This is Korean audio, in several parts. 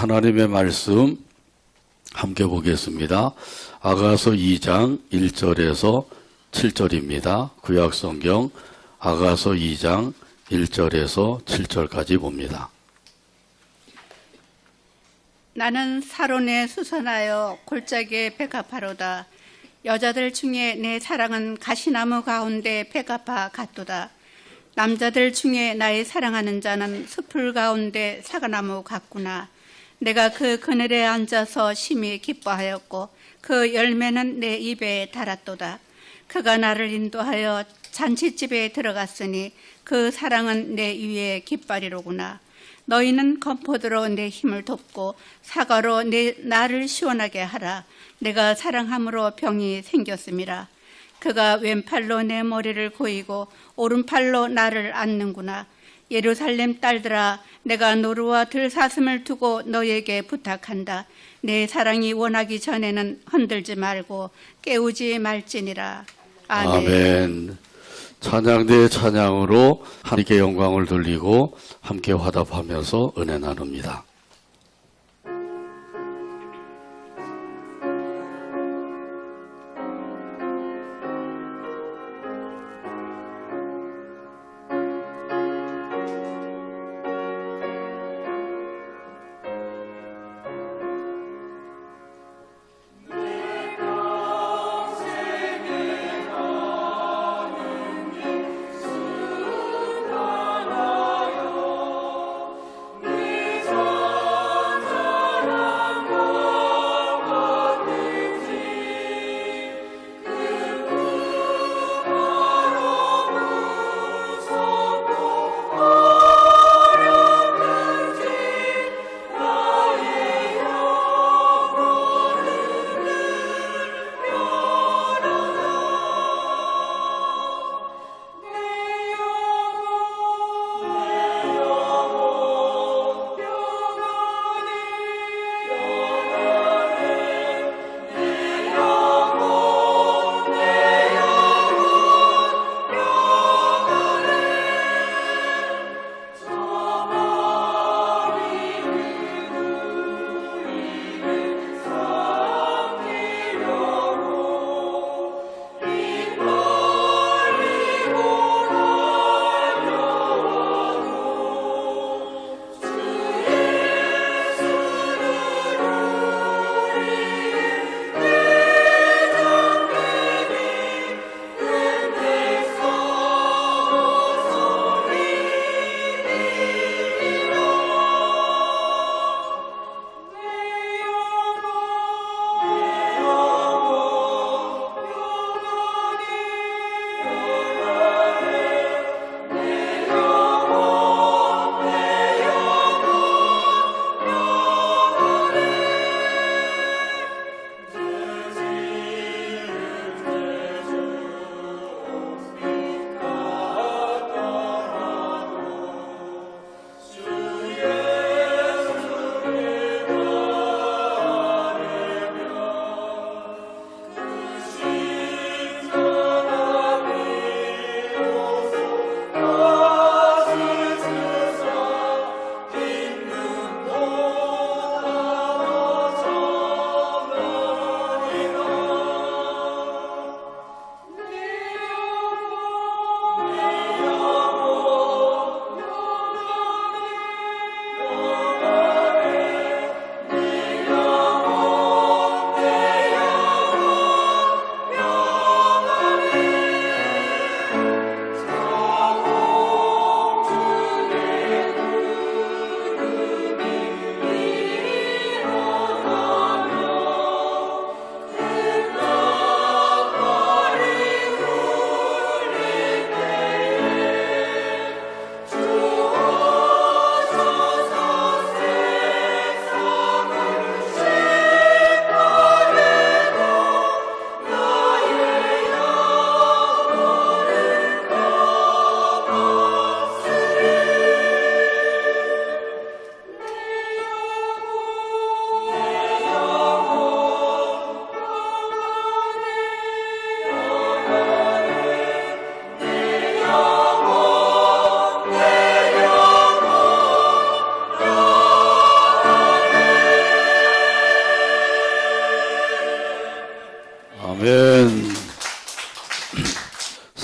하나님의 말씀 함께 보겠습니다. 아가서 2장 1절에서 7절입니다. 구약성경 아가서 2장 1절에서 7절까지 봅니다. 나는 사론에 수선하여 골짜기에 백합화로다. 여자들 중에 내 사랑은 가시나무 가운데 백합화 같도다. 남자들 중에 나의 사랑하는 자는 숲을 가운데 사과나무 같구나. 내가 그 그늘에 앉아서 심히 기뻐하였고 그 열매는 내 입에 달았도다. 그가 나를 인도하여 잔치집에 들어갔으니 그 사랑은 내 위에 깃발이로구나. 너희는 건포도로 내 힘을 돕고 사과로 나를 시원하게 하라. 내가 사랑함으로 병이 생겼음이라. 그가 왼팔로 내 머리를 고이고 오른팔로 나를 안는구나. 예루살렘 딸들아, 내가 노루와 들사슴을 두고 너에게 부탁한다. 내 사랑이 원하기 전에는 흔들지 말고 깨우지 말지니라. 아멘. 아멘. 찬양대의 찬양으로 하나님께 영광을 돌리고 함께 화답하면서 은혜 나눕니다. 내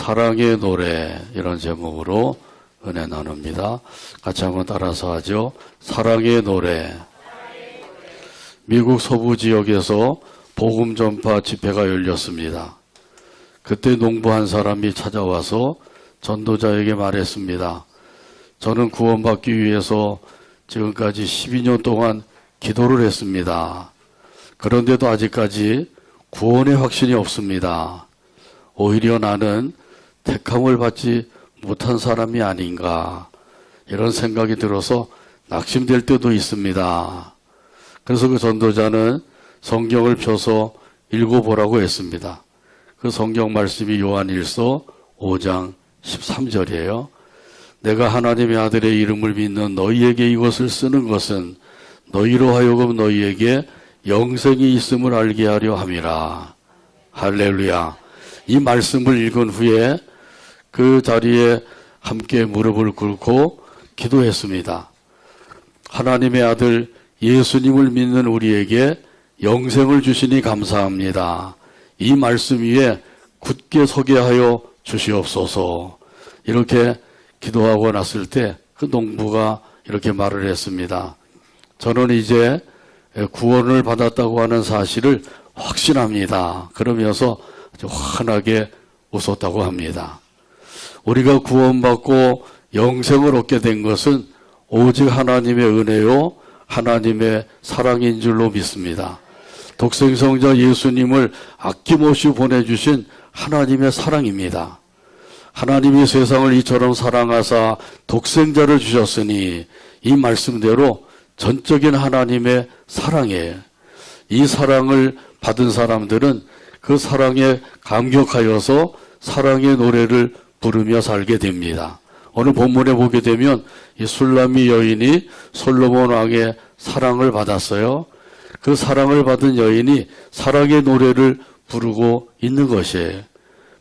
사랑의 노래 이런 제목으로 은혜 나눕니다. 같이 한번 따라서 하죠. 사랑의 노래. 미국 서부 지역에서 복음 전파 집회가 열렸습니다. 그때 농부 한 사람이 찾아와서 전도자에게 말했습니다. 저는 구원받기 위해서 지금까지 12년 동안 기도를 했습니다. 그런데도 아직까지 구원의 확신이 없습니다. 오히려 나는 택함을 받지 못한 사람이 아닌가 이런 생각이 들어서 낙심될 때도 있습니다. 그래서 그 전도자는 성경을 펴서 읽어보라고 했습니다. 그 성경 말씀이 요한일서 5장 13절이에요. 내가 하나님의 아들의 이름을 믿는 너희에게 이것을 쓰는 것은 너희로 하여금 너희에게 영생이 있음을 알게 하려 함이라. 할렐루야. 이 말씀을 읽은 후에 그 자리에 함께 무릎을 꿇고 기도했습니다. 하나님의 아들 예수님을 믿는 우리에게 영생을 주시니 감사합니다. 이 말씀 위에 굳게 서게 하여 주시옵소서. 이렇게 기도하고 났을 때 그 농부가 이렇게 말을 했습니다. 저는 이제 구원을 받았다고 하는 사실을 확신합니다. 그러면서 아주 환하게 웃었다고 합니다. 우리가 구원받고 영생을 얻게 된 것은 오직 하나님의 은혜요, 하나님의 사랑인 줄로 믿습니다. 독생성자 예수님을 아낌없이 보내주신 하나님의 사랑입니다. 하나님이 세상을 이처럼 사랑하사 독생자를 주셨으니 이 말씀대로 전적인 하나님의 사랑이에요. 이 사랑을 받은 사람들은 그 사랑에 감격하여서 사랑의 노래를 부르며 살게 됩니다. 오늘 본문에 보게 되면 이 술람미 여인이 솔로몬 왕의 사랑을 받았어요. 그 사랑을 받은 여인이 사랑의 노래를 부르고 있는 것이에요.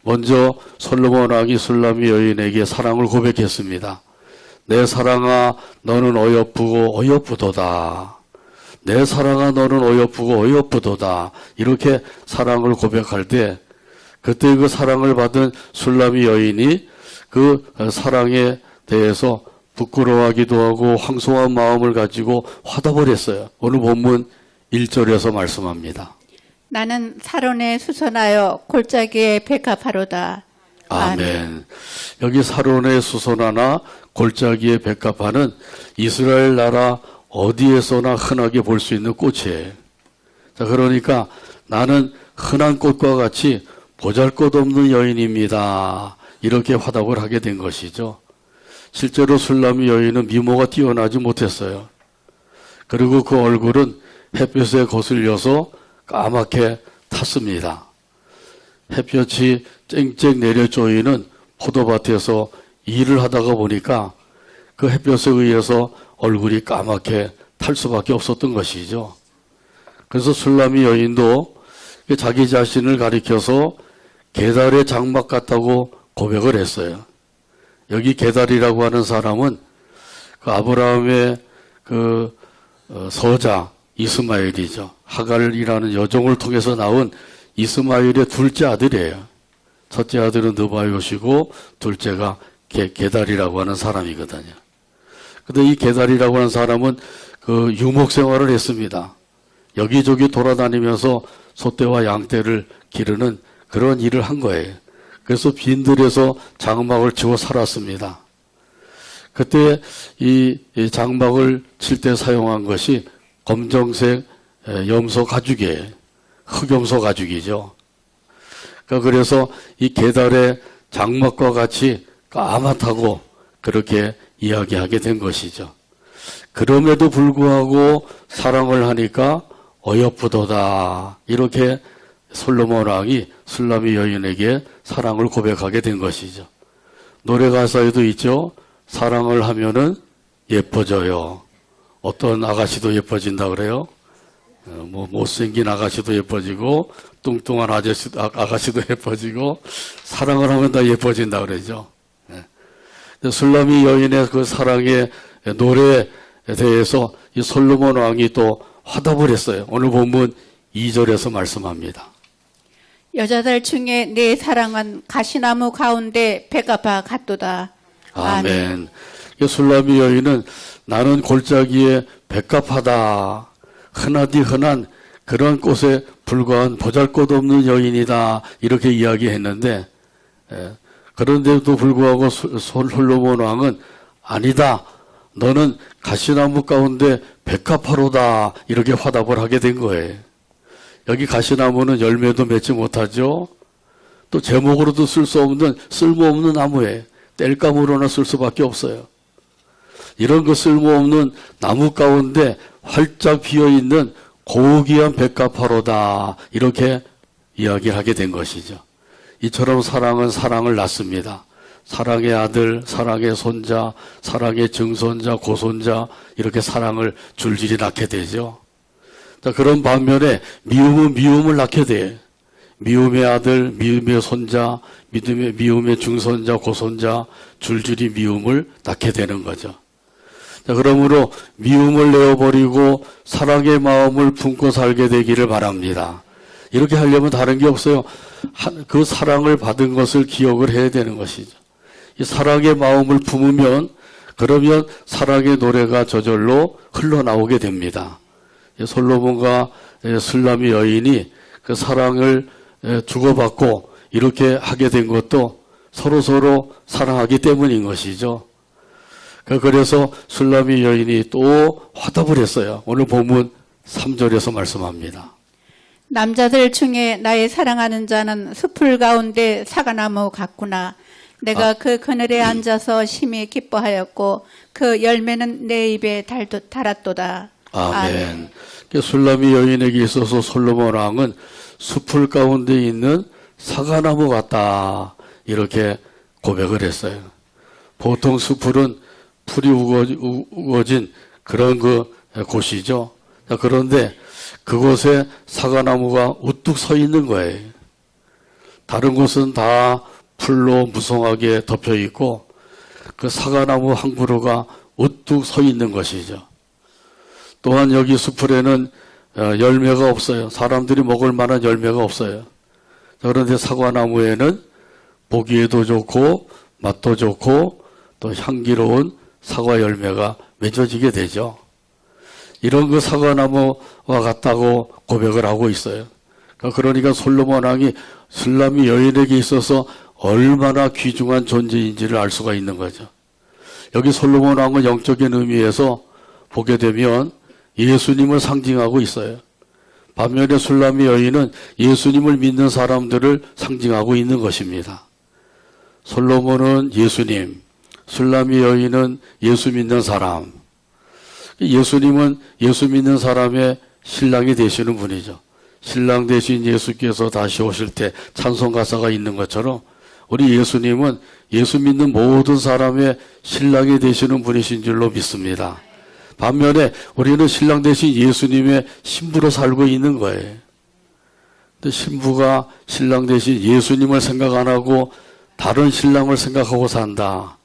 먼저 솔로몬 왕이 술람미 여인에게 사랑을 고백했습니다. 내 사랑아 너는 어여쁘고 어여쁘도다. 내 사랑아 너는 어여쁘고 어여쁘도다. 이렇게 사랑을 고백할 때 그때 그 사랑을 받은 술람미 여인이 그 사랑에 대해서 부끄러워하기도 하고 황송한 마음을 가지고 화답을 했어요. 오늘 본문 1절에서 말씀합니다. 나는 사론에 수선하여 골짜기에 백합하로다. 아멘. 여기 사론에 수선하나 골짜기에 백합하는 이스라엘 나라 어디에서나 흔하게 볼 수 있는 꽃이에요. 자, 그러니까 나는 흔한 꽃과 같이 보잘것없는 여인입니다. 이렇게 화답을 하게 된 것이죠. 실제로 술람미 여인은 미모가 뛰어나지 못했어요. 그리고 그 얼굴은 햇볕에 거슬려서 까맣게 탔습니다. 햇볕이 쨍쨍 내려 쪼이는 포도밭에서 일을 하다가 보니까 그 햇볕에 의해서 얼굴이 까맣게 탈 수밖에 없었던 것이죠. 그래서 술람미 여인도 자기 자신을 가리켜서 게달의 장막 같다고 고백을 했어요. 여기 게달이라고 하는 사람은 그 아브라함의 그 서자 이스마엘이죠. 하갈이라는 여종을 통해서 나온 이스마엘의 둘째 아들이에요. 첫째 아들은 느바요시고 둘째가 게달이라고 하는 사람이거든요. 근데 이 게달이라고 하는 사람은 그 유목 생활을 했습니다. 여기저기 돌아다니면서 소떼와 양떼를 기르는 그런 일을 한 거예요. 그래서 빈들에서 장막을 치고 살았습니다. 그때 이 장막을 칠 때 사용한 것이 검정색 염소 가죽이에요. 흑염소 가죽이죠. 그래서 이 게달의 장막과 같이 까맣다고 그렇게 이야기하게 된 것이죠. 그럼에도 불구하고 사랑을 하니까 어여쁘도다. 이렇게 솔로몬 왕이 술람미 여인에게 사랑을 고백하게 된 것이죠. 노래 가사에도 있죠. 사랑을 하면은 예뻐져요. 어떤 아가씨도 예뻐진다 그래요. 못생긴 아가씨도 예뻐지고 뚱뚱한 아가씨도 예뻐지고 사랑을 하면 다 예뻐진다 그러죠. 술람미 여인의 그 사랑의 노래에 대해서 이 솔로몬 왕이 또 화답을 했어요. 오늘 본문 2절에서 말씀합니다. 여자들 중에 내 사랑은 가시나무 가운데 백합화 같도다. 아멘. 이 술라미 여인은 나는 골짜기에 백합하다. 흔하디 흔한 그런 꽃에 불과한 보잘것없는 여인이다. 이렇게 이야기했는데 그런데도 불구하고 솔로몬 왕은 아니다. 너는 가시나무 가운데 백합화로다. 이렇게 화답을 하게 된 거예요. 여기 가시나무는 열매도 맺지 못하죠. 또 제목으로도 쓸 수 없는 쓸모없는 나무에 땔감으로나 쓸 수밖에 없어요. 이런 그 쓸모없는 나무 가운데 활짝 피어있는 고귀한 백합화로다. 이렇게 이야기를 하게 된 것이죠. 이처럼 사랑은 사랑을 낳습니다. 사랑의 아들, 사랑의 손자, 사랑의 증손자, 고손자 이렇게 사랑을 줄줄이 낳게 되죠. 자, 그런 반면에 미움은 미움을 낳게 돼. 미움의 아들, 미움의 손자, 미움의 중손자, 고손자 줄줄이 미움을 낳게 되는 거죠. 자, 그러므로 미움을 내어버리고 사랑의 마음을 품고 살게 되기를 바랍니다. 이렇게 하려면 다른 게 없어요. 그 사랑을 받은 것을 기억을 해야 되는 것이죠. 이 사랑의 마음을 품으면 그러면 사랑의 노래가 저절로 흘러나오게 됩니다. 솔로몬과 술라미 여인이 그 사랑을 주고받고 이렇게 하게 된 것도 서로 사랑하기 때문인 것이죠. 그래서 술라미 여인이 또 화답을 했어요. 오늘 본문 3절에서 말씀합니다. 남자들 중에 나의 사랑하는 자는 숲을 가운데 사과나무 같구나. 내가 그 그늘에 앉아서 심히 기뻐하였고 그 열매는 내 입에 달았도다. 아멘. 술라미 여인에게 있어서 솔로몬 왕은 숲을 가운데 있는 사과나무 같다. 이렇게 고백을 했어요. 보통 숲은 풀이 우거진 그런 그 곳이죠. 그런데 그곳에 사과나무가 우뚝 서 있는 거예요. 다른 곳은 다 풀로 무성하게 덮여 있고 그 사과나무 한 그루가 우뚝 서 있는 것이죠. 또한 여기 숲풀에는 열매가 없어요. 사람들이 먹을 만한 열매가 없어요. 그런데 사과나무에는 보기에도 좋고 맛도 좋고 또 향기로운 사과 열매가 맺어지게 되죠. 이런 그 사과나무와 같다고 고백을 하고 있어요. 그러니까 솔로몬 왕이 술라미 여인에게 있어서 얼마나 귀중한 존재인지를 알 수가 있는 거죠. 여기 솔로몬 왕은 영적인 의미에서 보게 되면 예수님을 상징하고 있어요. 반면에 술라미 여인은 예수님을 믿는 사람들을 상징하고 있는 것입니다. 솔로몬은 예수님, 술라미 여인은 예수 믿는 사람. 예수님은 예수 믿는 사람의 신랑이 되시는 분이죠. 신랑 되신 예수께서 다시 오실 때 찬송 가사가 있는 것처럼 우리 예수님은 예수 믿는 모든 사람의 신랑이 되시는 분이신 줄로 믿습니다. 반면에 우리는 신랑 되신 예수님의 신부로 살고 있는 거예요. 근데 신부가 신랑 되신 예수님을 생각 안 하고 다른 신랑을 생각하고 산다.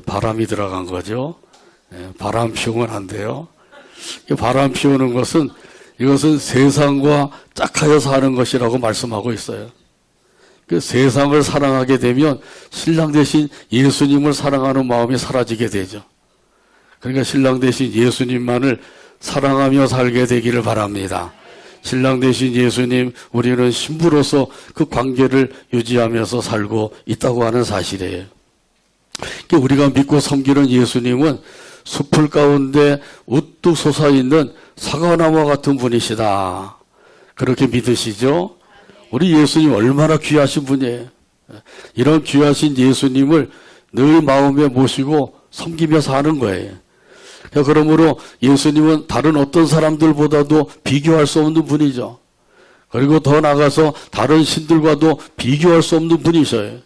바람이 들어간 거죠. 바람 피우면 안 돼요. 바람 피우는 것은 이것은 세상과 짝하여 사는 것이라고 말씀하고 있어요. 그 세상을 사랑하게 되면 신랑 대신 예수님을 사랑하는 마음이 사라지게 되죠. 그러니까 신랑 대신 예수님만을 사랑하며 살게 되기를 바랍니다. 신랑 대신 예수님, 우리는 신부로서 그 관계를 유지하면서 살고 있다고 하는 사실이에요. 우리가 믿고 섬기는 예수님은 숲풀 가운데 우뚝 솟아있는 사과나무와 같은 분이시다. 그렇게 믿으시죠? 우리 예수님 얼마나 귀하신 분이에요. 이런 귀하신 예수님을 늘 마음에 모시고 섬기며 사는 거예요. 그러므로 예수님은 다른 어떤 사람들보다도 비교할 수 없는 분이죠. 그리고 더 나아가서 다른 신들과도 비교할 수 없는 분이셔요.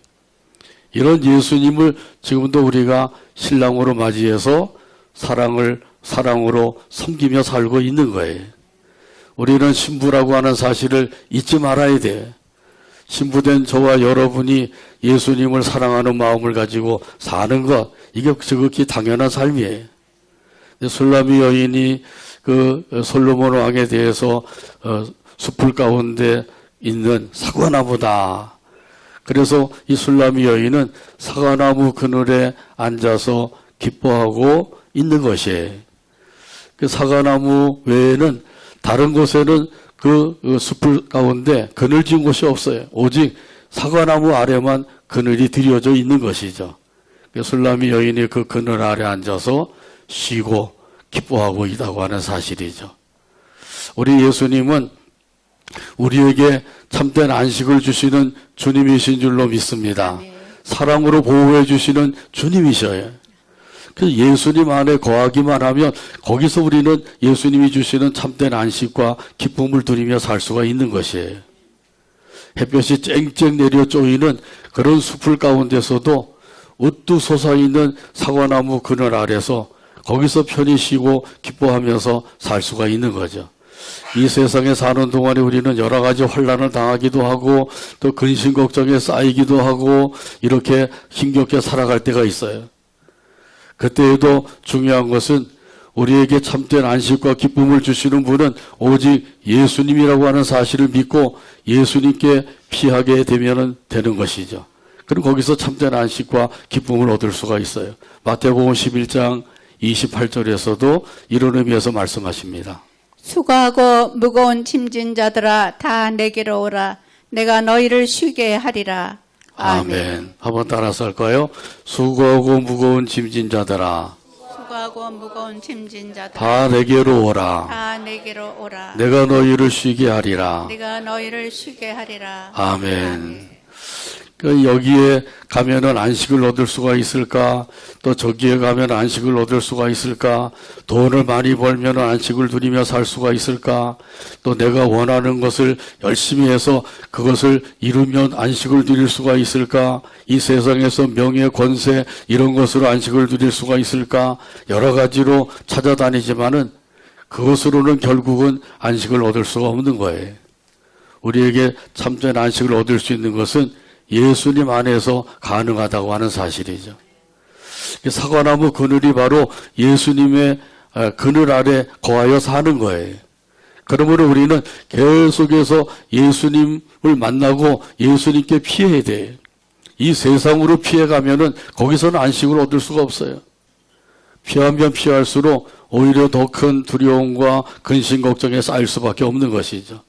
이런 예수님을 지금도 우리가 신랑으로 맞이해서 사랑으로 섬기며 살고 있는 거예요. 우리는 신부라고 하는 사실을 잊지 말아야 돼요. 신부된 저와 여러분이 예수님을 사랑하는 마음을 가지고 사는 것, 이게 지극히 당연한 삶이에요. 술라미 여인이 그 솔로몬 왕에 대해서 숲풀 가운데 있는 사과나무다. 그래서 이 술람이 여인은 사과나무 그늘에 앉아서 기뻐하고 있는 것이에요. 그 사과나무 외에는 다른 곳에는 그 숲을 가운데 그늘 지은 곳이 없어요. 오직 사과나무 아래만 그늘이 들여져 있는 것이죠. 술람이 여인이 그 그늘 아래 앉아서 쉬고 기뻐하고 있다고 하는 사실이죠. 우리 예수님은 우리에게 참된 안식을 주시는 주님이신 줄로 믿습니다. 사랑으로 보호해 주시는 주님이셔요. 그래서 예수님 안에 거하기만 하면 거기서 우리는 예수님이 주시는 참된 안식과 기쁨을 누리며 살 수가 있는 것이에요. 햇볕이 쨍쨍 내려 쪼이는 그런 숲을 가운데서도 우뚝 솟아있는 사과나무 그늘 아래서 거기서 편히 쉬고 기뻐하면서 살 수가 있는 거죠. 이 세상에 사는 동안에 우리는 여러 가지 환난을 당하기도 하고 또 근심 걱정에 쌓이기도 하고 이렇게 힘겹게 살아갈 때가 있어요. 그때에도 중요한 것은 우리에게 참된 안식과 기쁨을 주시는 분은 오직 예수님이라고 하는 사실을 믿고 예수님께 피하게 되면 되는 것이죠. 그럼 거기서 참된 안식과 기쁨을 얻을 수가 있어요. 마태복음 11장 28절에서도 이런 의미에서 말씀하십니다. 수고하고 무거운 짐진 자들아 다 내게로 오라. 내가 너희를 쉬게 하리라. 아멘. 한번 따라서 할까요? 수고하고 무거운 짐진 자들아 수고하고 무거운 짐진 자들아 다 내게로 오라. 다 내게로 오라. 내가 너희를 쉬게 하리라. 내가 너희를 쉬게 하리라. 아멘. 여기에 가면은 안식을 얻을 수가 있을까? 또 저기에 가면 안식을 얻을 수가 있을까? 돈을 많이 벌면 안식을 누리며 살 수가 있을까? 또 내가 원하는 것을 열심히 해서 그것을 이루면 안식을 누릴 수가 있을까? 이 세상에서 명예, 권세 이런 것으로 안식을 누릴 수가 있을까? 여러 가지로 찾아다니지만은 그것으로는 결국은 안식을 얻을 수가 없는 거예요. 우리에게 참된 안식을 얻을 수 있는 것은 예수님 안에서 가능하다고 하는 사실이죠. 사과나무 그늘이 바로 예수님의 그늘 아래 거하여 사는 거예요. 그러므로 우리는 계속해서 예수님을 만나고 예수님께 피해야 돼요. 이 세상으로 피해가면은 거기서는 안식을 얻을 수가 없어요. 피하면 피할수록 오히려 더 큰 두려움과 근심 걱정에 쌓일 수밖에 없는 것이죠.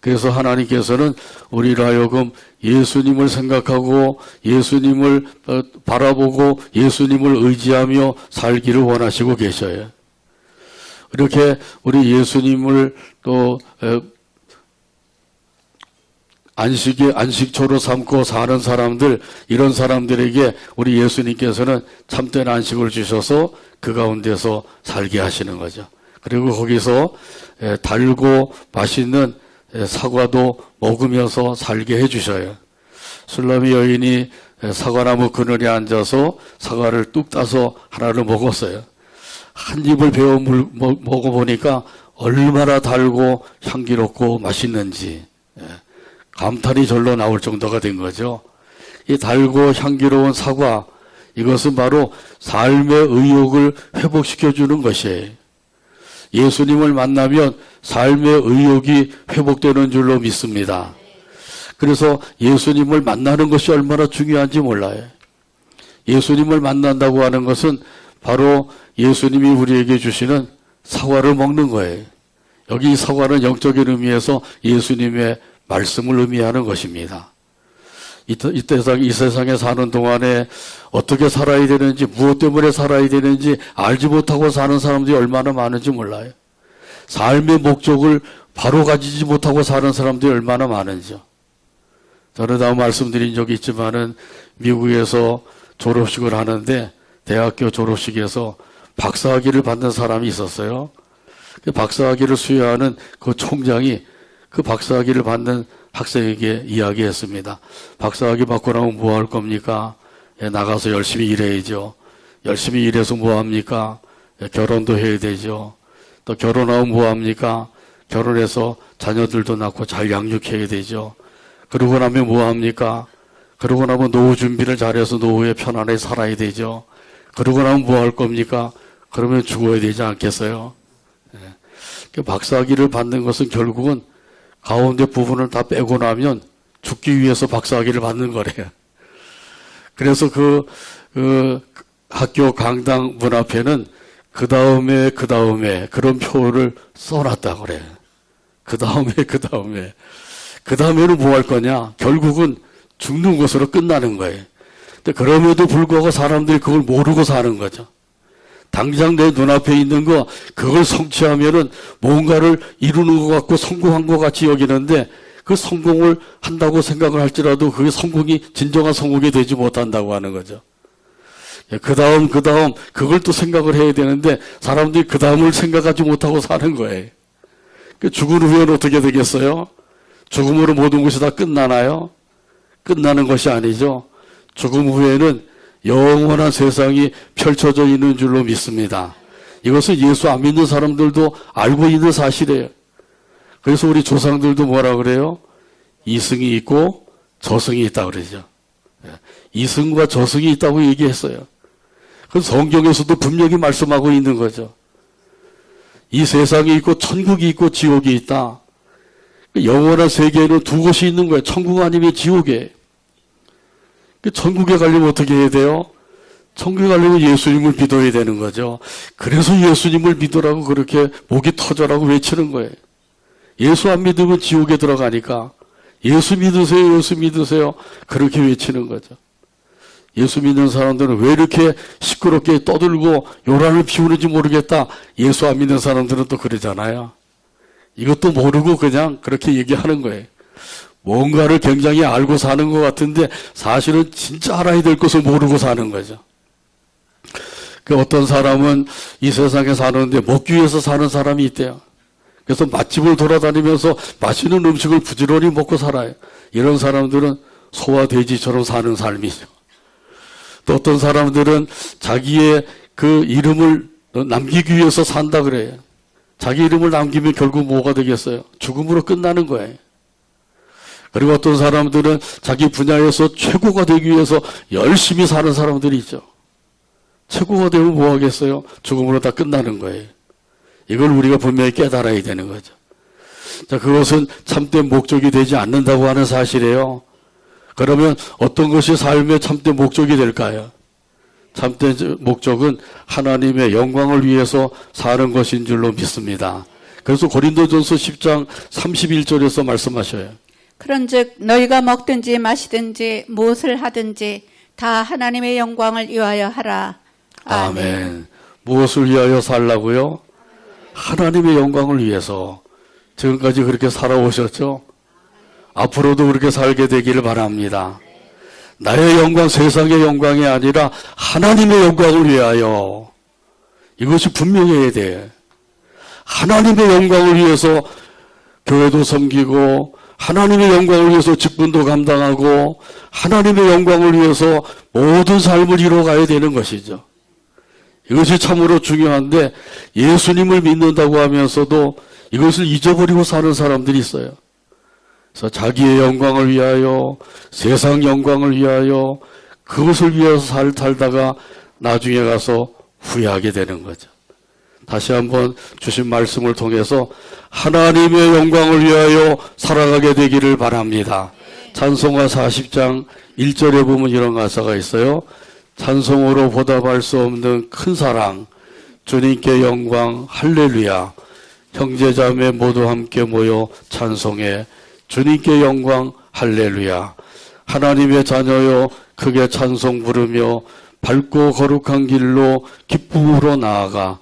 그래서 하나님께서는 우리를 하여금 예수님을 생각하고 예수님을 바라보고 예수님을 의지하며 살기를 원하시고 계셔요. 이렇게 우리 예수님을 또 안식초로 삼고 사는 사람들, 이런 사람들에게 우리 예수님께서는 참된 안식을 주셔서 그 가운데서 살게 하시는 거죠. 그리고 거기서 달고 맛있는 사과도 먹으면서 살게 해주셔요. 술람이 여인이 사과나무 그늘에 앉아서 사과를 뚝 따서 하나를 먹었어요. 한 입을 베어 먹어보니까 얼마나 달고 향기롭고 맛있는지 감탄이 절로 나올 정도가 된 거죠. 이 달고 향기로운 사과, 이것은 바로 삶의 의욕을 회복시켜주는 것이에요. 예수님을 만나면 삶의 의욕이 회복되는 줄로 믿습니다. 그래서 예수님을 만나는 것이 얼마나 중요한지 몰라요. 예수님을 만난다고 하는 것은 바로 예수님이 우리에게 주시는 사과를 먹는 거예요. 여기 이 사과는 영적인 의미에서 예수님의 말씀을 의미하는 것입니다. 이 세상에 사는 동안에 어떻게 살아야 되는지, 무엇 때문에 살아야 되는지 알지 못하고 사는 사람들이 얼마나 많은지 몰라요. 삶의 목적을 바로 가지지 못하고 사는 사람들이 얼마나 많은지요. 저는 다음 말씀드린 적이 있지만은 미국에서 졸업식을 하는데 대학교 졸업식에서 박사학위를 받는 사람이 있었어요. 그 박사학위를 수여하는 그 총장이 그 박사학위를 받는 학생에게 이야기했습니다. 박사학위 받고 나면 뭐 할 겁니까? 나가서 열심히 일해야죠. 열심히 일해서 뭐 합니까? 결혼도 해야 되죠. 또 결혼하면 뭐 합니까? 결혼해서 자녀들도 낳고 잘 양육해야 되죠. 그러고 나면 뭐 합니까? 그러고 나면 노후 준비를 잘해서 노후에 편안하게 살아야 되죠. 그러고 나면 뭐 할 겁니까? 그러면 죽어야 되지 않겠어요? 박사학위를 받는 것은 결국은 가운데 부분을 다 빼고 나면 죽기 위해서 박사학위를 받는 거래요. 그래서 그 학교 강당 문 앞에는 그 다음에 그런 표를 써놨다 그래. 그 다음에는 뭐 할 거냐? 결국은 죽는 것으로 끝나는 거예요. 근데 그럼에도 불구하고 사람들이 그걸 모르고 사는 거죠. 당장 내 눈앞에 있는 거, 그걸 성취하면은 뭔가를 이루는 것 같고 성공한 것 같이 여기는데 그 성공을 한다고 생각을 할지라도 그게 진정한 성공이 되지 못한다고 하는 거죠. 그 다음, 그걸 또 생각을 해야 되는데 사람들이 그 다음을 생각하지 못하고 사는 거예요. 죽은 후에는 어떻게 되겠어요? 죽음으로 모든 것이 다 끝나나요? 끝나는 것이 아니죠. 죽음 후에는 영원한 세상이 펼쳐져 있는 줄로 믿습니다. 이것은 예수 안 믿는 사람들도 알고 있는 사실이에요. 그래서 우리 조상들도 뭐라 그래요? 이승이 있고 저승이 있다고 그러죠. 이승과 저승이 있다고 얘기했어요. 그래서 성경에서도 분명히 말씀하고 있는 거죠. 이 세상이 있고 천국이 있고 지옥이 있다. 영원한 세계에는 두 곳이 있는 거예요. 천국 아니면 지옥에. 천국에 가려면 어떻게 해야 돼요? 천국에 가려면 예수님을 믿어야 되는 거죠. 그래서 예수님을 믿으라고 그렇게 목이 터져라고 외치는 거예요. 예수 안 믿으면 지옥에 들어가니까 예수 믿으세요, 예수 믿으세요. 그렇게 외치는 거죠. 예수 믿는 사람들은 왜 이렇게 시끄럽게 떠들고 요란을 피우는지 모르겠다. 예수 안 믿는 사람들은 또 그러잖아요. 이것도 모르고 그냥 그렇게 얘기하는 거예요. 뭔가를 굉장히 알고 사는 것 같은데 사실은 진짜 알아야 될 것을 모르고 사는 거죠. 그 어떤 사람은 이 세상에 사는데 먹기 위해서 사는 사람이 있대요. 그래서 맛집을 돌아다니면서 맛있는 음식을 부지런히 먹고 살아요. 이런 사람들은 소와 돼지처럼 사는 삶이죠. 또 어떤 사람들은 자기의 그 이름을 남기기 위해서 산다 그래요. 자기 이름을 남기면 결국 뭐가 되겠어요? 죽음으로 끝나는 거예요. 그리고 어떤 사람들은 자기 분야에서 최고가 되기 위해서 열심히 사는 사람들이 있죠. 최고가 되면 뭐 하겠어요? 죽음으로 다 끝나는 거예요. 이걸 우리가 분명히 깨달아야 되는 거죠. 자, 그것은 참된 목적이 되지 않는다고 하는 사실이에요. 그러면 어떤 것이 삶의 참된 목적이 될까요? 참된 목적은 하나님의 영광을 위해서 사는 것인 줄로 믿습니다. 그래서 고린도전서 10장 31절에서 말씀하셔요. 그런즉 너희가 먹든지 마시든지 무엇을 하든지 다 하나님의 영광을 위하여 하라. 아멘. 무엇을 위하여 살라고요? 하나님의 영광을 위해서. 지금까지 그렇게 살아오셨죠? 앞으로도 그렇게 살게 되기를 바랍니다. 나의 영광, 세상의 영광이 아니라 하나님의 영광을 위하여. 이것이 분명해야 돼. 하나님의 영광을 위해서 교회도 섬기고 하나님의 영광을 위해서 직분도 감당하고 하나님의 영광을 위해서 모든 삶을 이뤄가야 되는 것이죠. 이것이 참으로 중요한데 예수님을 믿는다고 하면서도 이것을 잊어버리고 사는 사람들이 있어요. 그래서 자기의 영광을 위하여, 세상 영광을 위하여, 그것을 위해서 살다가 나중에 가서 후회하게 되는 거죠. 다시 한번 주신 말씀을 통해서 하나님의 영광을 위하여 살아가게 되기를 바랍니다. 찬송가 40장 1절에 보면 이런 가사가 있어요. 찬송으로 보답할 수 없는 큰 사랑, 주님께 영광, 할렐루야. 형제자매 모두 함께 모여 찬송해. 주님께 영광, 할렐루야. 하나님의 자녀여 크게 찬송 부르며 밝고 거룩한 길로 기쁨으로 나아가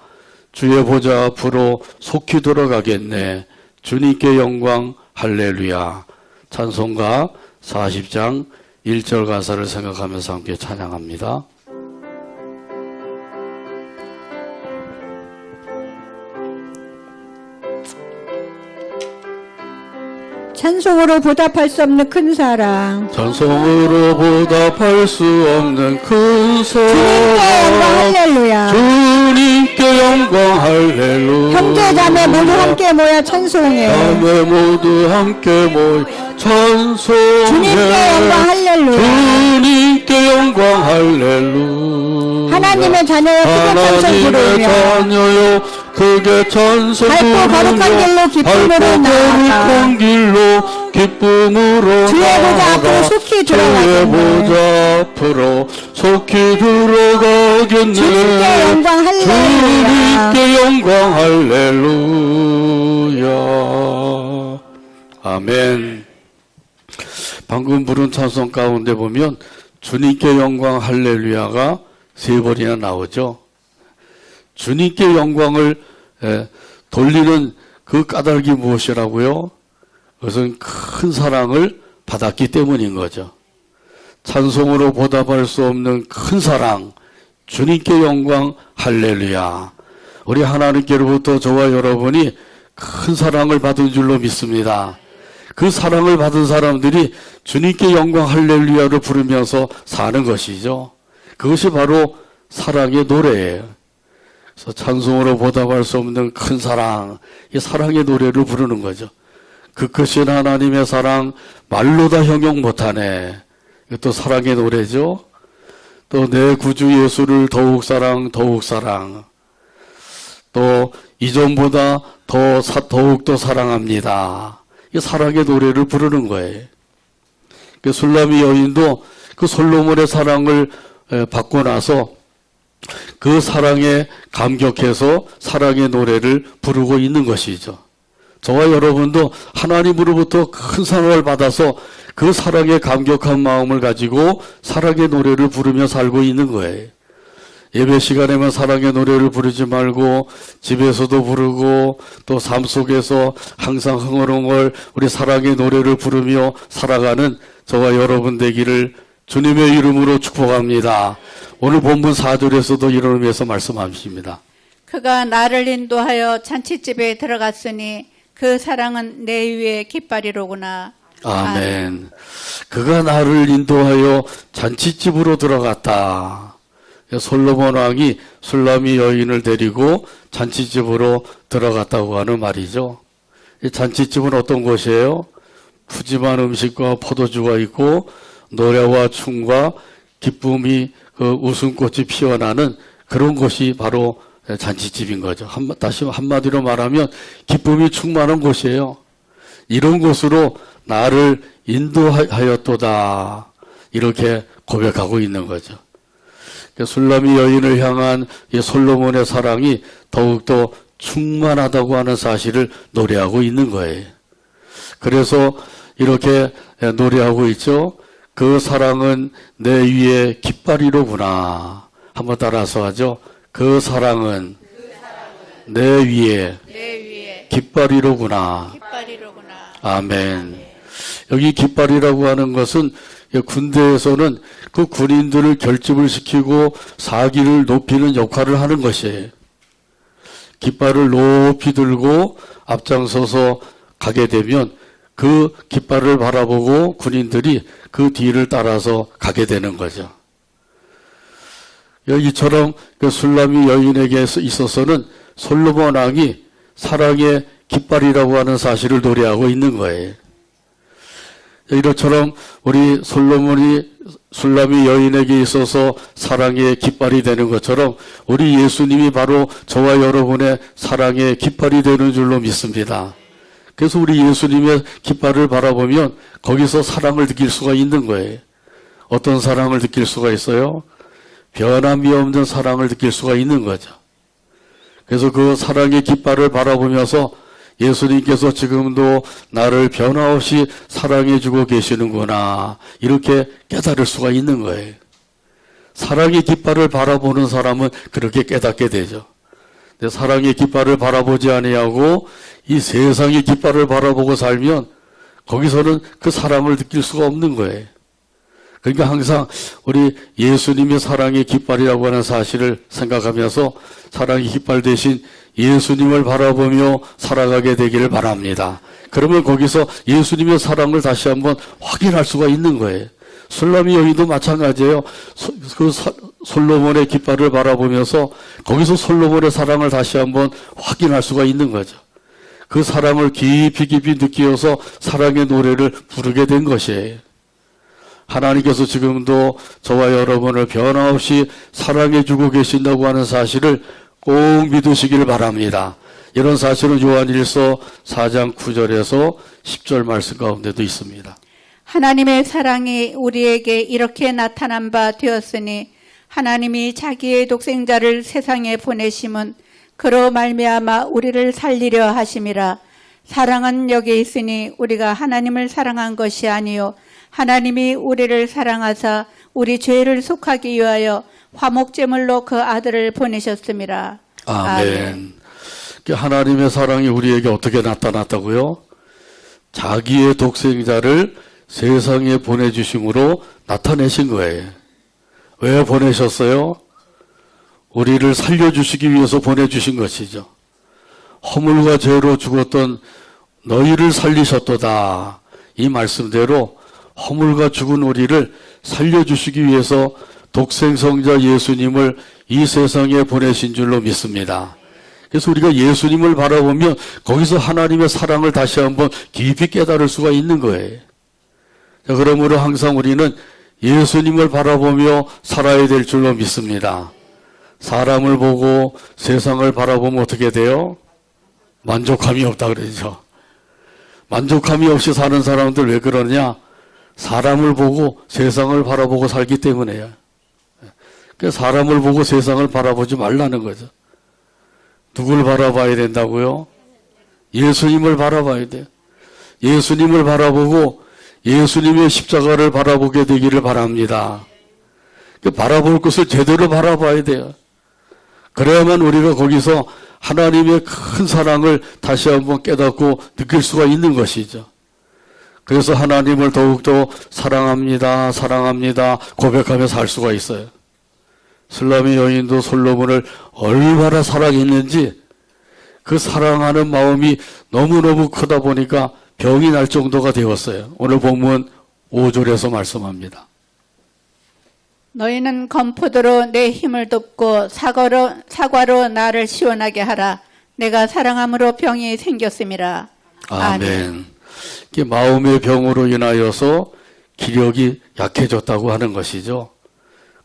주의 보좌 앞으로 속히 돌아가겠네. 주님께 영광, 할렐루야. 찬송가 40장 1절 가사를 생각하면서 함께 찬양합니다. 찬송으로 보답할 수 없는 큰 사랑, 찬송으로 보답할 수 없는 큰 주님께 영광 사랑, 할렐루야. 주님께 영광 할렐루야. 형제자매 모두 함께 모여 찬송해. 자매 모두 함께 모여 찬송해. 주님께 영광 할렐루야. 주님께 영광 할렐루야. 하나님의 자녀여 크게 찬송 부르며 하나님의 자녀여 크게 찬송 밝고 부르며 거룩한 길로 기쁨으로 밝고 나아가 거룩한 길로 길로 기쁨으로 주의 보좌 앞으로 속히 주의 들어가겠네. 보좌 앞으로 속히 들어가겠네. 주님께 영광 할렐루야. 주님께 영광 할렐루야. 아멘. 방금 부른 찬송 가운데 보면 주님께 영광 할렐루야가 3번이나 나오죠. 주님께 영광을 돌리는 그 까닭이 무엇이라고요? 그것은 큰 사랑을 받았기 때문인 거죠. 찬송으로 보답할 수 없는 큰 사랑, 주님께 영광 할렐루야. 우리 하나님께로부터 저와 여러분이 큰 사랑을 받은 줄로 믿습니다. 그 사랑을 받은 사람들이 주님께 영광 할렐루야를 부르면서 사는 것이죠. 그것이 바로 사랑의 노래예요. 그래서 찬송으로 보답할 수 없는 큰 사랑, 이 사랑의 노래를 부르는 거죠. 그 크신 하나님의 사랑 말로 다 형용 못하네. 이것도 사랑의 노래죠. 또 내 구주 예수를 더욱 사랑 더욱 사랑. 또 이전보다 더욱 더 사랑합니다. 이 사랑의 노래를 부르는 거예요. 그 술라미 여인도 그 솔로몬의 사랑을 받고 나서 그 사랑에 감격해서 사랑의 노래를 부르고 있는 것이죠. 저와 여러분도 하나님으로부터 큰 사랑을 받아서 그 사랑에 감격한 마음을 가지고 사랑의 노래를 부르며 살고 있는 거예요. 예배 시간에만 사랑의 노래를 부르지 말고 집에서도 부르고 또 삶 속에서 항상 흥얼흥얼 우리 사랑의 노래를 부르며 살아가는 저와 여러분 되기를 주님의 이름으로 축복합니다. 오늘 본문 4절에서도 이런 의미에서 말씀하십니다. 그가 나를 인도하여 잔치집에 들어갔으니 그 사랑은 내 위에 깃발이로구나. 아멘. 그가 나를 인도하여 잔치집으로 들어갔다. 솔로몬 왕이 술라미 여인을 데리고 잔치집으로 들어갔다고 하는 말이죠. 이 잔치집은 어떤 곳이에요? 푸짐한 음식과 포도주가 있고 노래와 춤과 기쁨이 그 웃음꽃이 피어나는 그런 곳이 바로 잔치집인 거죠. 다시 한마디로 말하면 기쁨이 충만한 곳이에요. 이런 곳으로 나를 인도하였도다. 이렇게 고백하고 있는 거죠. 술라미 여인을 향한 이 솔로몬의 사랑이 더욱더 충만하다고 하는 사실을 노래하고 있는 거예요. 그래서 이렇게 노래하고 있죠. 그 사랑은 내 위에 깃발이로구나. 한번 따라서 하죠. 그 사랑은 내 위에 깃발이로구나. 아멘. 여기 깃발이라고 하는 것은 군대에서는 그 군인들을 결집을 시키고 사기를 높이는 역할을 하는 것이에요. 깃발을 높이 들고 앞장서서 가게 되면 그 깃발을 바라보고 군인들이 그 뒤를 따라서 가게 되는 거죠. 이처럼 그 술라미 여인에게 있어서는 솔로몬 왕이 사랑의 깃발이라고 하는 사실을 노래하고 있는 거예요. 이처럼 우리 솔로몬이 술라미 여인에게 있어서 사랑의 깃발이 되는 것처럼 우리 예수님이 바로 저와 여러분의 사랑의 깃발이 되는 줄로 믿습니다. 그래서 우리 예수님의 깃발을 바라보면 거기서 사랑을 느낄 수가 있는 거예요. 어떤 사랑을 느낄 수가 있어요? 변함이 없는 사랑을 느낄 수가 있는 거죠. 그래서 그 사랑의 깃발을 바라보면서 예수님께서 지금도 나를 변함없이 사랑해주고 계시는구나. 이렇게 깨달을 수가 있는 거예요. 사랑의 깃발을 바라보는 사람은 그렇게 깨닫게 되죠. 근데 사랑의 깃발을 바라보지 아니하고 이 세상의 깃발을 바라보고 살면 거기서는 그 사랑을 느낄 수가 없는 거예요. 그러니까 항상 우리 예수님의 사랑의 깃발이라고 하는 사실을 생각하면서 사랑의 깃발 대신 예수님을 바라보며 살아가게 되기를 바랍니다. 그러면 거기서 예수님의 사랑을 다시 한번 확인할 수가 있는 거예요. 술라미 여인도 마찬가지예요. 그 솔로몬의 깃발을 바라보면서 거기서 솔로몬의 사랑을 다시 한번 확인할 수가 있는 거죠. 그 사랑을 깊이 느끼어서 사랑의 노래를 부르게 된 것이에요. 하나님께서 지금도 저와 여러분을 변함없이 사랑해주고 계신다고 하는 사실을 꼭 믿으시기를 바랍니다. 이런 사실은 요한일서 4장 9절에서 10절 말씀 가운데도 있습니다. 하나님의 사랑이 우리에게 이렇게 나타난 바 되었으니 하나님이 자기의 독생자를 세상에 보내심은 그로 말미암아 우리를 살리려 하심이라. 사랑은 여기 있으니 우리가 하나님을 사랑한 것이 아니요 하나님이 우리를 사랑하사 우리 죄를 속하기 위하여 화목제물로 그 아들을 보내셨음이라. 아멘. 하나님의 사랑이 우리에게 어떻게 나타났다고요? 자기의 독생자를 세상에 보내주심으로 나타내신 거예요. 왜 보내셨어요? 우리를 살려주시기 위해서 보내주신 것이죠. 허물과 죄로 죽었던 너희를 살리셨도다. 이 말씀대로 허물과 죽은 우리를 살려주시기 위해서 독생성자 예수님을 이 세상에 보내신 줄로 믿습니다. 그래서 우리가 예수님을 바라보면 거기서 하나님의 사랑을 다시 한번 깊이 깨달을 수가 있는 거예요. 자, 그러므로 항상 우리는 예수님을 바라보며 살아야 될 줄로 믿습니다. 사람을 보고 세상을 바라보면 어떻게 돼요? 만족함이 없다 그러죠. 만족함이 없이 사는 사람들 왜 그러냐? 사람을 보고 세상을 바라보고 살기 때문에요. 그래서 사람을 보고 세상을 바라보지 말라는 거죠. 누굴 바라봐야 된다고요? 예수님을 바라봐야 돼요. 예수님을 바라보고 예수님의 십자가를 바라보게 되기를 바랍니다. 바라볼 것을 제대로 바라봐야 돼요. 그래야만 우리가 거기서 하나님의 큰 사랑을 다시 한번 깨닫고 느낄 수가 있는 것이죠. 그래서 하나님을 더욱더 사랑합니다, 사랑합니다 고백하며 살 수가 있어요. 술람의 여인도 솔로몬을 얼마나 사랑했는지 그 사랑하는 마음이 너무너무 크다 보니까 병이 날 정도가 되었어요. 오늘 본문 5절에서 말씀합니다. 너희는 건포도로 내 힘을 돕고 사과로 나를 시원하게 하라. 내가 사랑함으로 병이 생겼음이라. 아멘. 이게 마음의 병으로 인하여서 기력이 약해졌다고 하는 것이죠.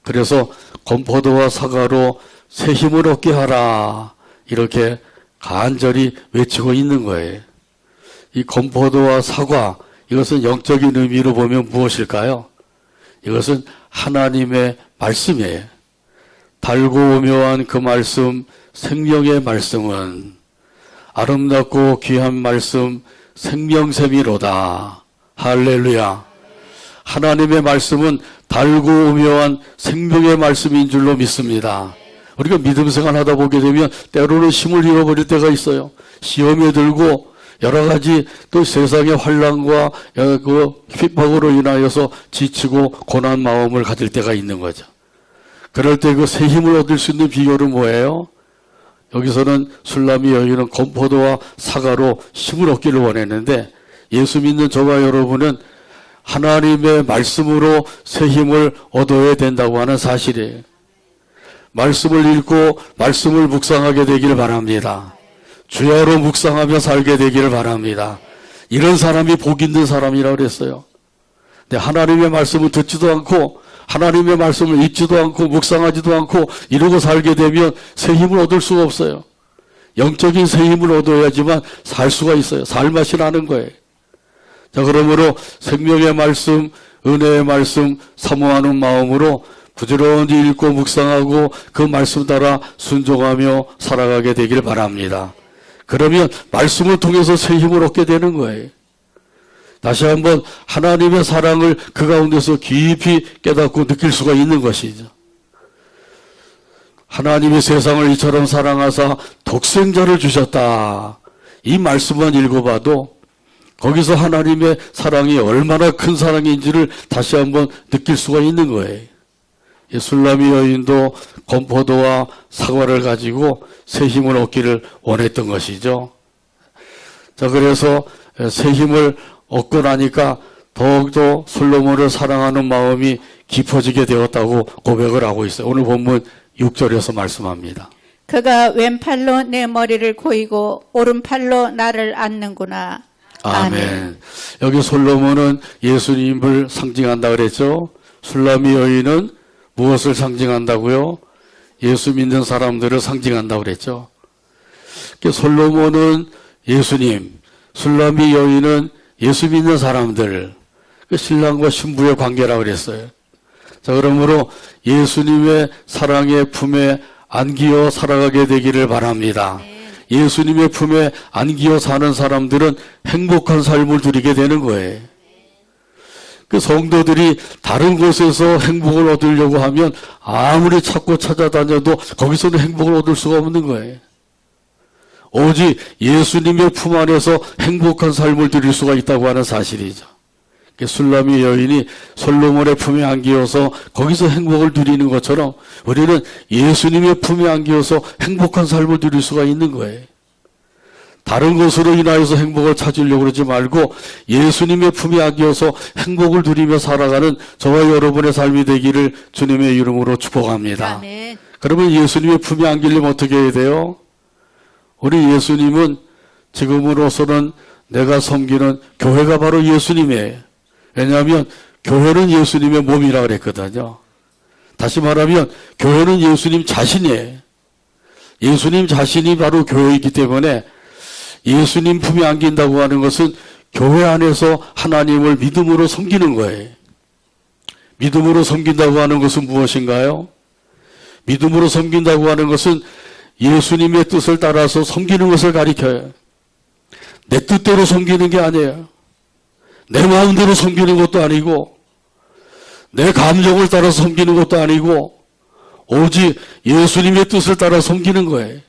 그래서 건포도와 사과로 새 힘을 얻게 하라. 이렇게 간절히 외치고 있는 거예요. 이 건포도와 사과, 이것은 영적인 의미로 보면 무엇일까요? 이것은 하나님의 말씀이에요. 달고 오묘한 그 말씀, 생명의 말씀은 아름답고 귀한 말씀, 생명샘이로다. 할렐루야. 하나님의 말씀은 달고 오묘한 생명의 말씀인 줄로 믿습니다. 우리가 믿음 생활하다 보게 되면 때로는 힘을 잃어버릴 때가 있어요. 시험에 들고 여러 가지 또 세상의 환난과 그 핍박으로 인하여서 지치고 고난 마음을 가질 때가 있는 거죠. 그럴 때 그 새 힘을 얻을 수 있는 비결은 뭐예요? 여기서는 술람이 여인은 건포도와 사과로 힘을 얻기를 원했는데 예수 믿는 저와 여러분은 하나님의 말씀으로 새 힘을 얻어야 된다고 하는 사실이에요. 말씀을 읽고 말씀을 묵상하게 되기를 바랍니다. 주야로 묵상하며 살게 되기를 바랍니다. 이런 사람이 복 있는 사람이라고 그랬어요. 근데 하나님의 말씀을 듣지도 않고 하나님의 말씀을 읽지도 않고 묵상하지도 않고 이러고 살게 되면 새 힘을 얻을 수가 없어요. 영적인 새 힘을 얻어야지만 살 수가 있어요. 살맛이 나는 거예요. 자, 그러므로 생명의 말씀, 은혜의 말씀 사모하는 마음으로 부지런히 읽고 묵상하고 그 말씀 따라 순종하며 살아가게 되길 바랍니다. 그러면 말씀을 통해서 새 힘을 얻게 되는 거예요. 다시 한번 하나님의 사랑을 그 가운데서 깊이 깨닫고 느낄 수가 있는 것이죠. 하나님이 세상을 이처럼 사랑하사 독생자를 주셨다. 이 말씀만 읽어봐도 거기서 하나님의 사랑이 얼마나 큰 사랑인지를 다시 한번 느낄 수가 있는 거예요. 이 술람이 여인도 건포도와 사과를 가지고 새 힘을 얻기를 원했던 것이죠. 자, 그래서 새 힘을 얻고 나니까 더욱더 솔로몬을 사랑하는 마음이 깊어지게 되었다고 고백을 하고 있어요. 오늘 본문 6절에서 말씀합니다. 그가 왼팔로 내 머리를 고이고 오른팔로 나를 안는구나. 아멘. 여기 솔로몬은 예수님을 상징한다 그랬죠. 술람이 여인은 무엇을 상징한다고요? 예수 믿는 사람들을 상징한다고 그랬죠. 솔로몬은 예수님, 술라미 여인은 예수 믿는 사람들, 신랑과 신부의 관계라고 그랬어요. 자, 그러므로 예수님의 사랑의 품에 안기어 살아가게 되기를 바랍니다. 예수님의 품에 안기어 사는 사람들은 행복한 삶을 누리게 되는 거예요. 성도들이 다른 곳에서 행복을 얻으려고 하면 아무리 찾고 찾아다녀도 거기서는 행복을 얻을 수가 없는 거예요. 오직 예수님의 품 안에서 행복한 삶을 누릴 수가 있다고 하는 사실이죠. 술라미 여인이 솔로몬의 품에 안기어서 거기서 행복을 누리는 것처럼 우리는 예수님의 품에 안기어서 행복한 삶을 누릴 수가 있는 거예요. 다른 것으로 인하여서 행복을 찾으려고 그러지 말고 예수님의 품에 안기어서 행복을 누리며 살아가는 저와 여러분의 삶이 되기를 주님의 이름으로 축복합니다. 아멘. 그러면 예수님의 품에 안기려면 어떻게 해야 돼요? 우리 예수님은 지금으로서는 내가 섬기는 교회가 바로 예수님이에요. 왜냐하면 교회는 예수님의 몸이라고 그랬거든요. 다시 말하면 교회는 예수님 자신이에요. 예수님 자신이 바로 교회이기 때문에 예수님 품에 안긴다고 하는 것은 교회 안에서 하나님을 믿음으로 섬기는 거예요. 믿음으로 섬긴다고 하는 것은 무엇인가요? 믿음으로 섬긴다고 하는 것은 예수님의 뜻을 따라서 섬기는 것을 가리켜요. 내 뜻대로 섬기는 게 아니에요. 내 마음대로 섬기는 것도 아니고 내 감정을 따라 섬기는 것도 아니고 오직 예수님의 뜻을 따라 섬기는 거예요.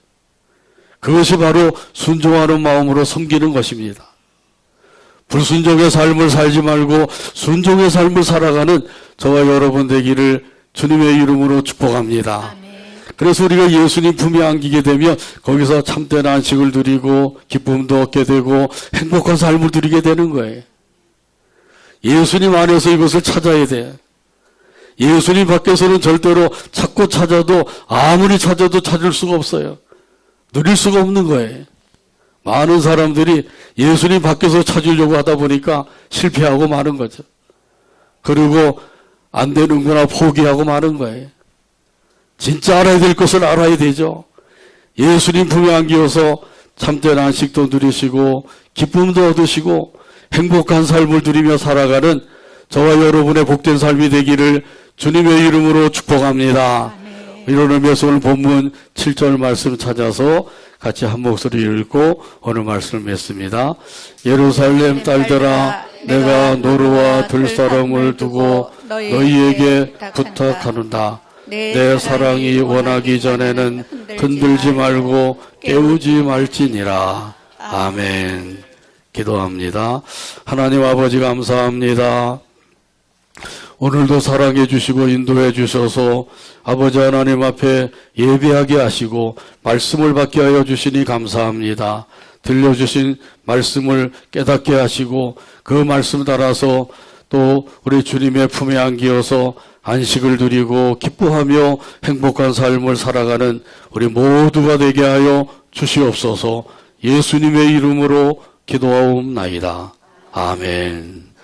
그것이 바로 순종하는 마음으로 섬기는 것입니다. 불순종의 삶을 살지 말고 순종의 삶을 살아가는 저와 여러분 되기를 주님의 이름으로 축복합니다. 그래서 우리가 예수님 품에 안기게 되면 거기서 참된 안식을 누리고 기쁨도 얻게 되고 행복한 삶을 누리게 되는 거예요. 예수님 안에서 이것을 찾아야 돼요. 예수님 밖에서는 절대로 찾고 찾아도 아무리 찾아도 찾을 수가 없어요. 누릴 수가 없는 거예요. 많은 사람들이 예수님 밖에서 찾으려고 하다 보니까 실패하고 마는 거죠. 그리고 안 되는구나 포기하고 마는 거예요. 진짜 알아야 될 것을 알아야 되죠. 예수님 품에 안기어서 참된 안식도 누리시고 기쁨도 얻으시고 행복한 삶을 누리며 살아가는 저와 여러분의 복된 삶이 되기를 주님의 이름으로 축복합니다. 이런 의미에서 오늘 본문 7절 말씀 찾아서 같이 한 목소리 읽고 오늘 말씀을 맺습니다. 예루살렘 딸들아 내가 노루와 들사람을 두고 너희에게 부탁하는다. 내 사랑이 원하기 전에는 흔들지 말고 깨우지 말지니라. 아멘. 기도합니다. 하나님 아버지 감사합니다. 오늘도 사랑해 주시고 인도해 주셔서 아버지 하나님 앞에 예배하게 하시고 말씀을 받게 하여 주시니 감사합니다. 들려주신 말씀을 깨닫게 하시고 그 말씀 따라서 또 우리 주님의 품에 안기어서 안식을 누리고 기뻐하며 행복한 삶을 살아가는 우리 모두가 되게 하여 주시옵소서. 예수님의 이름으로 기도하옵나이다. 아멘.